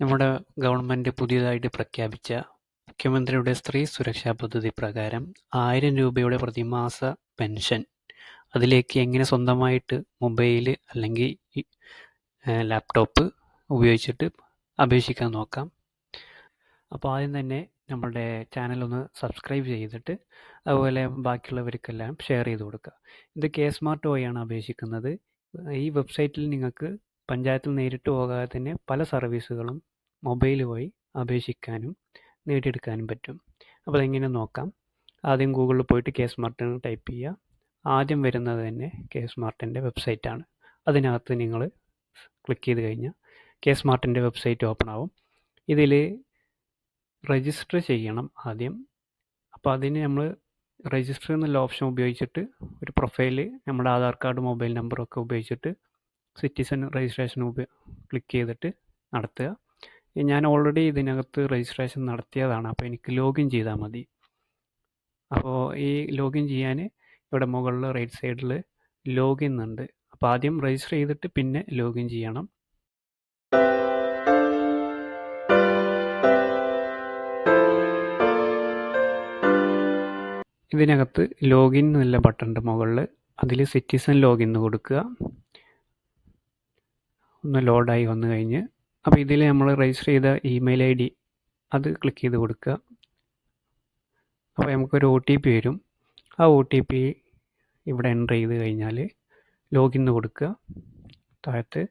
നമ്മുടെ ഗവൺമെൻറ് പുതിയതായിട്ട് പ്രഖ്യാപിച്ച മുഖ്യമന്ത്രിയുടെ സ്ത്രീ സുരക്ഷാ പദ്ധതി പ്രകാരം 1000 രൂപയുടെ പ്രതിമാസ പെൻഷൻ അതിലേക്ക് എങ്ങനെ സ്വന്തമായിട്ട് മൊബൈൽ അല്ലെങ്കിൽ ലാപ്ടോപ്പ് ഉപയോഗിച്ചിട്ട് അപേക്ഷിക്കാൻ നോക്കാം. അപ്പോൾ ആദ്യം തന്നെ നമ്മുടെ ചാനലൊന്ന് സബ്സ്ക്രൈബ് ചെയ്തിട്ട് അതുപോലെ ബാക്കിയുള്ളവർക്കെല്ലാം ഷെയർ ചെയ്ത് കൊടുക്കുക. ഇത് കെ സ്മാർട്ട് വഴിയാണ് അപേക്ഷിക്കുന്നത്. ഈ വെബ്സൈറ്റിൽ നിങ്ങൾക്ക് പഞ്ചായത്തിൽ നേരിട്ട് പോകാതെ തന്നെ പല സർവീസുകളും മൊബൈൽ വഴി അപേക്ഷിക്കാനും നേടിയെടുക്കാനും പറ്റും. അപ്പോൾ അതെങ്ങനെ നോക്കാം. ആദ്യം ഗൂഗിളിൽ പോയിട്ട് കെ സ്മാർട്ട് എന്ന് ടൈപ്പ് ചെയ്യുക. ആദ്യം വരുന്നത് തന്നെ കെ സ്മാർട്ടിൻ്റെ വെബ്സൈറ്റാണ്. അതിനകത്ത് നിങ്ങൾ ക്ലിക്ക് ചെയ്ത് കഴിഞ്ഞാൽ കെ സ്മാർട്ടിൻ്റെ വെബ്സൈറ്റ് ഓപ്പൺ ആവും. ഇതിൽ രജിസ്റ്റർ ചെയ്യണം ആദ്യം. അപ്പോൾ അതിന് നമ്മൾ രജിസ്റ്റർ എന്നുള്ള ഓപ്ഷൻ ഉപയോഗിച്ചിട്ട് ഒരു പ്രൊഫൈൽ നമ്മുടെ ആധാർ കാർഡ് മൊബൈൽ നമ്പറൊക്കെ ഉപയോഗിച്ചിട്ട് സിറ്റിസൺ രജിസ്ട്രേഷൻ ക്ലിക്ക് ചെയ്തിട്ട് നടത്തുക. ഞാൻ ഓൾറെഡി ഇതിനകത്ത് രജിസ്ട്രേഷൻ നടത്തിയതാണ്, അപ്പോൾ എനിക്ക് ലോഗിൻ ചെയ്താൽ മതി. അപ്പോൾ ഈ ലോഗിൻ ചെയ്യാൻ ഇവിടെ മുകളിൽ റൈറ്റ് സൈഡിൽ ലോഗിൻ ഉണ്ട്. അപ്പോൾ ആദ്യം രജിസ്റ്റർ ചെയ്തിട്ട് പിന്നെ ലോഗിൻ ചെയ്യണം. ഇതിനകത്ത് ലോഗിൻ എന്നുള്ള ബട്ടൺ ഉണ്ട് മുകളിൽ. അതിൽ സിറ്റിസൺ ലോഗിൻ എന്ന് കൊടുക്കുക. ഒന്ന് ലോഡായി വന്നു കഴിഞ്ഞ് അപ്പോൾ ഇതിൽ നമ്മൾ രജിസ്റ്റർ ചെയ്ത ഇമെയിൽ ID അത് ക്ലിക്ക് ചെയ്ത് കൊടുക്കുക. അപ്പോൾ നമുക്കൊരു OTP വരും. ആ OTP ഇവിടെ എൻ്റർ ചെയ്ത് കഴിഞ്ഞാൽ ലോഗിൻ എന്ന് കൊടുക്കുക. താഴത്ത്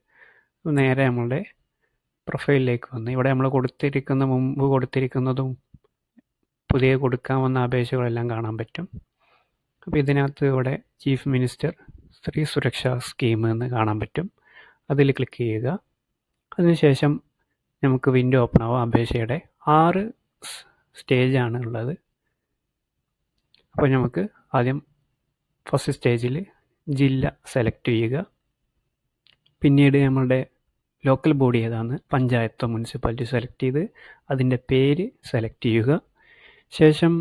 നേരെ നമ്മളുടെ പ്രൊഫൈലിലേക്ക് വന്ന് ഇവിടെ നമ്മൾ മുമ്പ് കൊടുത്തിരിക്കുന്നതും പുതിയ കൊടുക്കാൻ വന്ന അപേക്ഷകളെല്ലാം കാണാൻ പറ്റും. അപ്പോൾ ഇതിനകത്ത് ഇവിടെ ചീഫ് മിനിസ്റ്റർ സ്ത്രീ സുരക്ഷാ സ്കീം എന്ന് കാണാൻ പറ്റും. അതിൽ ക്ലിക്ക് ചെയ്യുക. അതിനുശേഷം നമുക്ക് വിൻഡോ ഓപ്പൺ ആവും. അപേക്ഷയുടെ 6 സ്റ്റേജാണ് ഉള്ളത്. അപ്പോൾ നമുക്ക് ആദ്യം ഫസ്റ്റ് സ്റ്റേജിൽ ജില്ല സെലക്ട് ചെയ്യുക. പിന്നീട് നമ്മളുടെ ലോക്കൽ ബോഡി ഏതാണ്, പഞ്ചായത്തോ മുനിസിപ്പാലിറ്റി സെലക്ട് ചെയ്ത് അതിൻ്റെ പേര് സെലക്ട് ചെയ്യുക. ശേഷം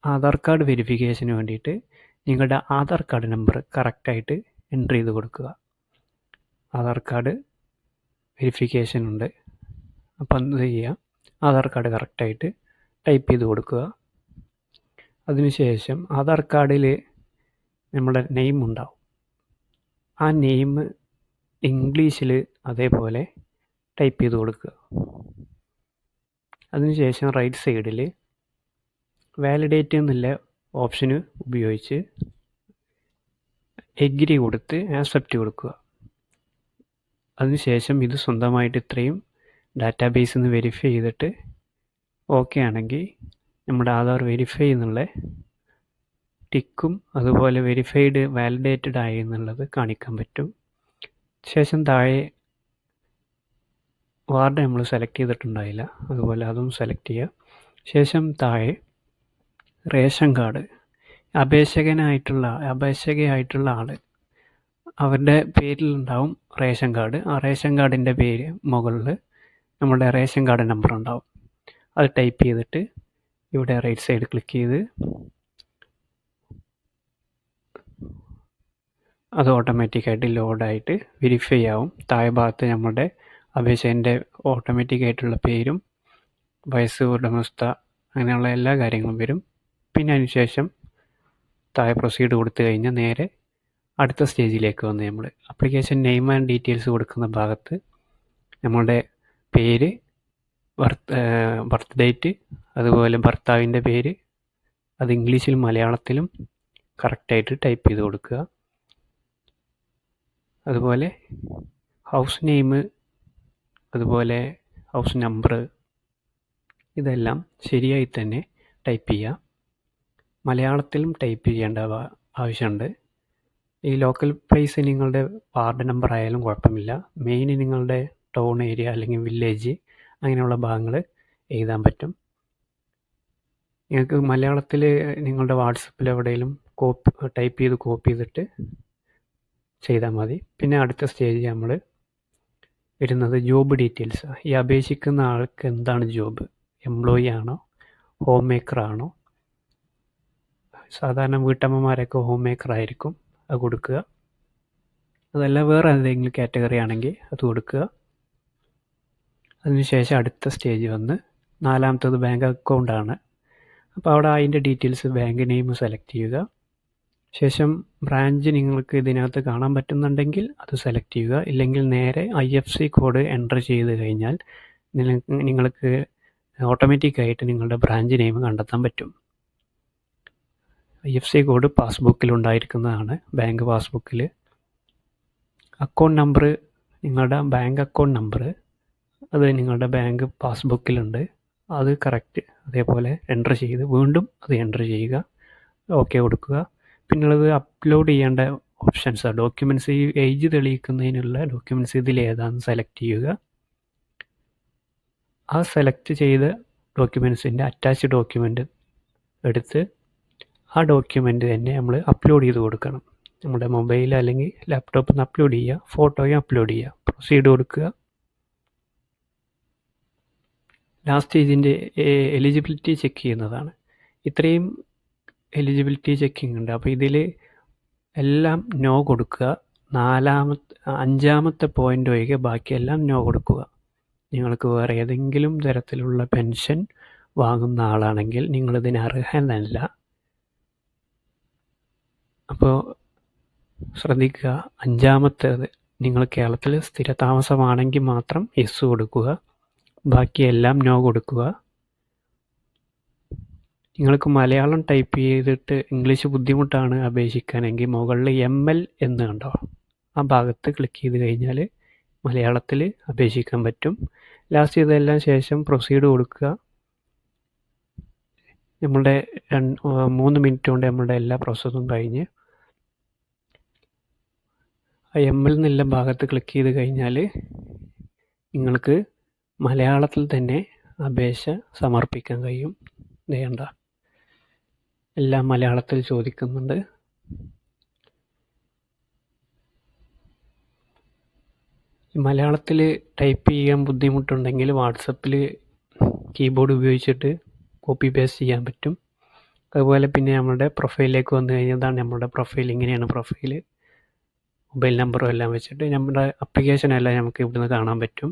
ആധാർ കാർഡ് വെരിഫിക്കേഷന് വേണ്ടിയിട്ട് നിങ്ങളുടെ ആധാർ കാർഡ് നമ്പർ കറക്റ്റായിട്ട് എൻ്റർ ചെയ്ത് കൊടുക്കുക. ആധാർ കാർഡ് വെരിഫിക്കേഷൻ ഉണ്ട്. അപ്പം എന്ത് ചെയ്യുക, ആധാർ കാർഡ് കറക്റ്റായിട്ട് ടൈപ്പ് ചെയ്ത് കൊടുക്കുക. അതിനുശേഷം ആധാർ കാർഡിൽ നമ്മുടെ നെയിം ഉണ്ടാവും. ആ നെയിം ഇംഗ്ലീഷിൽ അതേപോലെ ടൈപ്പ് ചെയ്ത് കൊടുക്കുക. അതിനുശേഷം റൈറ്റ് സൈഡിൽ വാലിഡേറ്റ് എന്നുള്ള ഓപ്ഷന് ഉപയോഗിച്ച് എഗ്രി കൊടുത്ത് ആക്സെപ്റ്റ് കൊടുക്കുക. അതിനുശേഷം ഇത് സ്വന്തമായിട്ട് ഇത്രയും ഡാറ്റാബേസിൽ നിന്ന് വെരിഫൈ ചെയ്തിട്ട് ഓക്കെ ആണെങ്കിൽ നമ്മുടെ ആധാർ വെരിഫൈ എന്നുള്ള ടിക്കും അതുപോലെ വെരിഫൈഡ് വാലിഡേറ്റഡ് ആയി എന്നുള്ളത് കാണിക്കാൻ പറ്റും. ശേഷം താഴെ വാർഡ് നമ്മൾ സെലക്ട് ചെയ്തിട്ടുണ്ടായില്ല, അതുപോലെ അതും സെലക്ട് ചെയ്യുക. ശേഷം താഴെ റേഷൻ കാർഡ് അപേക്ഷകയായിട്ടുള്ള ആൾ അവരുടെ പേരിലുണ്ടാവും റേഷൻ കാർഡ്. ആ റേഷൻ കാർഡിൻ്റെ പേര് മുകളിൽ നമ്മുടെ റേഷൻ കാർഡ് നമ്പർ ഉണ്ടാവും. അത് ടൈപ്പ് ചെയ്തിട്ട് ഇവിടെ റൈറ്റ് സൈഡ് ക്ലിക്ക് ചെയ്ത് അത് ഓട്ടോമാറ്റിക്കായിട്ട് ലോഡായിട്ട് വെരിഫൈ ആവും. താഴെ ഭാഗത്ത് നമ്മുടെ അപേക്ഷൻ്റെ ഓട്ടോമാറ്റിക്കായിട്ടുള്ള പേരും വയസ്സ്, ഉടമസ്ഥ, അങ്ങനെയുള്ള എല്ലാ കാര്യങ്ങളും വരും. പിന്നെ അതിനുശേഷം താഴെ പ്രൊസീഡ് കൊടുത്തു കഴിഞ്ഞാൽ നേരെ അടുത്ത സ്റ്റേജിലേക്ക് വന്ന് നമ്മൾ ആപ്ലിക്കേഷൻ നെയിം ആൻഡ് ഡീറ്റെയിൽസ് കൊടുക്കുന്ന ഭാഗത്ത് നമ്മളുടെ പേര്, ബർത്ത് ഡേറ്റ്, അതുപോലെ ഭർത്താവിൻ്റെ പേര് അത് ഇംഗ്ലീഷിലും മലയാളത്തിലും കറക്റ്റായിട്ട് ടൈപ്പ് ചെയ്ത് കൊടുക്കുക. അതുപോലെ ഹൗസ് നെയിം, അതുപോലെ ഹൗസ് നമ്പർ ഇതെല്ലാം ശരിയായി തന്നെ ടൈപ്പ് ചെയ്യുക. മലയാളത്തിലും ടൈപ്പ് ചെയ്യേണ്ട ആവശ്യമുണ്ട്. ഈ ലോക്കൽ പ്ലേസ് നിങ്ങളുടെ വാർഡ് നമ്പർ ആയാലും കുഴപ്പമില്ല. മെയിൻ നിങ്ങളുടെ ടൗൺ ഏരിയ അല്ലെങ്കിൽ വില്ലേജ് അങ്ങനെയുള്ള ഭാഗങ്ങൾ എഴുതാൻ പറ്റും. നിങ്ങൾക്ക് മലയാളത്തിൽ നിങ്ങളുടെ വാട്സപ്പിൽ എവിടെയെങ്കിലും ടൈപ്പ് ചെയ്ത് കോപ്പി ചെയ്തിട്ട് ചെയ്താൽ മതി. പിന്നെ അടുത്ത സ്റ്റേജ് നമ്മൾ വരുന്നത് ജോബ് ഡീറ്റെയിൽസ്. ഈ അപേക്ഷിക്കുന്ന ആൾക്ക് എന്താണ് ജോബ്, എംപ്ലോയി ആണോ, ഹോം മേക്കർ ആണോ? സാധാരണ വീട്ടമ്മമാരൊക്കെ ഹോം മേക്കർ ആയിരിക്കും, അത് കൊടുക്കുക. അതല്ല വേറെ എന്തെങ്കിലും കാറ്റഗറി ആണെങ്കിൽ അത് കൊടുക്കുക. അതിനുശേഷം അടുത്ത സ്റ്റേജ് വന്ന് നാലാമത്തത് ബാങ്ക് അക്കൗണ്ടാണ്. അപ്പോൾ അവിടെ അതിൻ്റെ ഡീറ്റെയിൽസ് ബാങ്ക് നെയിം സെലക്ട് ചെയ്യുക. ശേഷം ബ്രാഞ്ച് നിങ്ങൾക്ക് ഇതിനകത്ത് കാണാൻ പറ്റുന്നുണ്ടെങ്കിൽ അത് സെലക്ട് ചെയ്യുക. ഇല്ലെങ്കിൽ നേരെ IFSC കോഡ് എൻ്റർ ചെയ്ത് കഴിഞ്ഞാൽ നിങ്ങൾക്ക് ഓട്ടോമാറ്റിക്കായിട്ട് നിങ്ങളുടെ ബ്രാഞ്ച് നെയിം കണ്ടെത്താൻ പറ്റും. IFSC കോഡ് പാസ്ബുക്കിൽ ഉണ്ടായിരിക്കുന്നതാണ്. ബാങ്ക് പാസ്ബുക്കിൽ അക്കൗണ്ട് നമ്പർ, നിങ്ങളുടെ ബാങ്ക് അക്കൗണ്ട് നമ്പർ അത് നിങ്ങളുടെ ബാങ്ക് പാസ്ബുക്കിലുണ്ട്. അത് കറക്റ്റ് അതേപോലെ എൻ്റർ ചെയ്ത് വീണ്ടും അത് എൻ്റർ ചെയ്യുക. ഓക്കെ കൊടുക്കുക. പിന്നുള്ളത് അപ്ലോഡ് ചെയ്യേണ്ട ഓപ്ഷൻസാണ്. ഡോക്യുമെൻറ്റ്സ്, ഈ ഏജ് തെളിയിക്കുന്നതിനുള്ള ഡോക്യുമെൻറ്റ്സ് ഇതിലേതാണെന്ന് സെലക്ട് ചെയ്യുക. ആ സെലക്ട് ചെയ്ത ഡോക്യുമെൻറ്റ്സിൻ്റെ അറ്റാച്ച് ഡോക്യുമെൻ്റ് എടുത്ത് ആ ഡോക്യുമെൻ്റ് തന്നെ നമ്മൾ അപ്ലോഡ് ചെയ്ത് കൊടുക്കണം. നമ്മുടെ മൊബൈൽ അല്ലെങ്കിൽ ലാപ്ടോപ്പിൽ നിന്ന് അപ്ലോഡ് ചെയ്യുക. ഫോട്ടോയും അപ്ലോഡ് ചെയ്യുക. പ്രൊസീഡ് കൊടുക്കുക. ലാസ്റ്റ് ഇതിൻ്റെ എലിജിബിലിറ്റി ചെക്ക് ചെയ്യുന്നതാണ്. ഇത്രയും എലിജിബിലിറ്റി ചെക്കിംഗ് ഉണ്ട്. അപ്പോൾ ഇതിൽ എല്ലാം നോ കൊടുക്കുക. അഞ്ചാമത്തെ പോയിൻ്റ് ഒഴികെ ബാക്കിയെല്ലാം നോ കൊടുക്കുക. നിങ്ങൾക്ക് വേറെ ഏതെങ്കിലും തരത്തിലുള്ള പെൻഷൻ വാങ്ങുന്ന ആളാണെങ്കിൽ നിങ്ങളിതിന് അർഹനല്ല. അപ്പോൾ ശ്രദ്ധിക്കുക, അഞ്ചാമത്തേത് നിങ്ങൾ കേരളത്തിൽ സ്ഥിരതാമസമാണെങ്കിൽ മാത്രം യെസ് കൊടുക്കുക. ബാക്കിയെല്ലാം നോ കൊടുക്കുക. നിങ്ങൾക്ക് മലയാളം ടൈപ്പ് ചെയ്തിട്ട് ഇംഗ്ലീഷ് ബുദ്ധിമുട്ടാണ് അപേക്ഷിക്കാനെങ്കിൽ മുകളിൽ ML എന്ന് കണ്ടോ, ആ ഭാഗത്ത് ക്ലിക്ക് ചെയ്ത് കഴിഞ്ഞാൽ മലയാളത്തിൽ അപേക്ഷിക്കാൻ പറ്റും. ലാസ്റ്റ് ഇതെല്ലാം ശേഷം പ്രൊസീഡ് കൊടുക്കുക. നമ്മളുടെ 3 മിനിറ്റ് കൊണ്ട് നമ്മളുടെ എല്ലാ പ്രോസസ്സും കഴിഞ്ഞ് ML എന്നുള്ള ഭാഗത്ത് ക്ലിക്ക് ചെയ്ത് കഴിഞ്ഞാൽ നിങ്ങൾക്ക് മലയാളത്തിൽ തന്നെ അപേക്ഷ സമർപ്പിക്കാൻ കഴിയും. വേണ്ട, എല്ലാം മലയാളത്തിൽ ചോദിക്കുന്നുണ്ട്. മലയാളത്തിൽ ടൈപ്പ് ചെയ്യാൻ ബുദ്ധിമുട്ടുണ്ടെങ്കിൽ വാട്സപ്പിൽ കീബോർഡ് ഉപയോഗിച്ചിട്ട് കോപ്പി പേസ്റ്റ് ചെയ്യാൻ പറ്റും. അതുപോലെ പിന്നെ നമ്മുടെ പ്രൊഫൈലിലേക്ക് വന്നു കഴിഞ്ഞതാണ് നമ്മുടെ പ്രൊഫൈൽ. ഇങ്ങനെയാണ് പ്രൊഫൈൽ. മൊബൈൽ നമ്പറും എല്ലാം വെച്ചിട്ട് നമ്മുടെ അപ്ലിക്കേഷൻ എല്ലാം നമുക്ക് ഇവിടുന്ന് കാണാൻ പറ്റും.